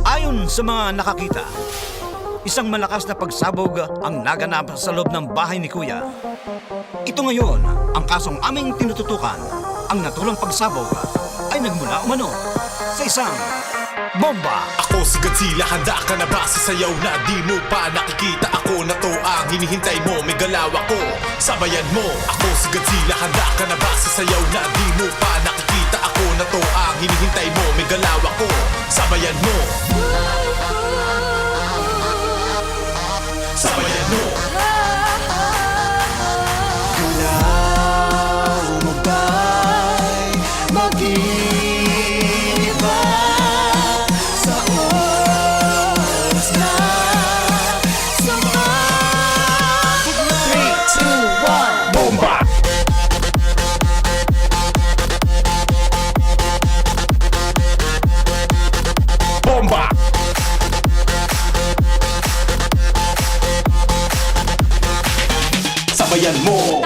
Ayon sa mga nakakita, isang malakas na pagsabog ang naganap sa loob ng bahay ni Kuya. Ito ngayon ang kasong aming tinututukan. Ang natulang pagsabog ay nagmula umano sa isang bomba. Ako si Godzilla, handa ka na ba sa sayaw na di mo pa nakikita? Ako na to ang hinihintay mo, may galaw ako, sabayan mo. Ako si Godzilla, handa ka na ba sa sayaw na di mo pa nakikita? Ako na to ang hinihintay mo, may galaw ako, sabayan mo. Sabayan mo. Galaw mo ba'y mag-iba sa oras na sumabog na? 3, 2, 1, Bomba! Bomba! Sabayan mo.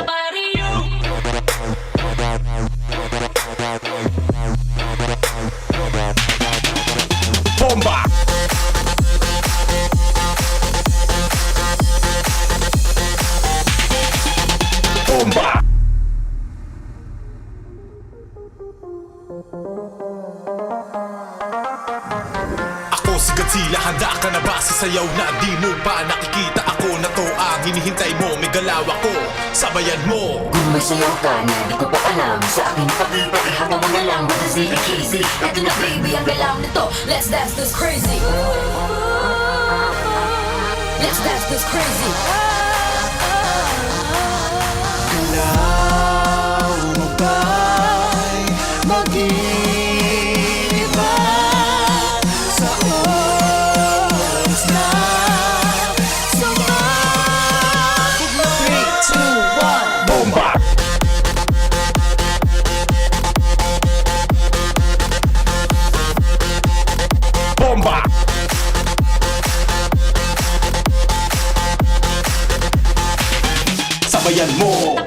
Bomba! Bomba! Ako si Godzilla, handa ka na ba sa sayaw na di mo pa nakikita? Ako na to ang hinihintay mo, may galaw ako, sabayan mo. Kung may sayaw ka na di ko pa alam, sa aking pakita habang mo na lang magkasili easy. Ito na baby ang galaw nito, let's dance this crazy. Let's dance this crazy. galaw mo ba'y mag-iba sa oras na sumabog na? 3, 2, 1, Bomba! Bomba! Sabayan mo.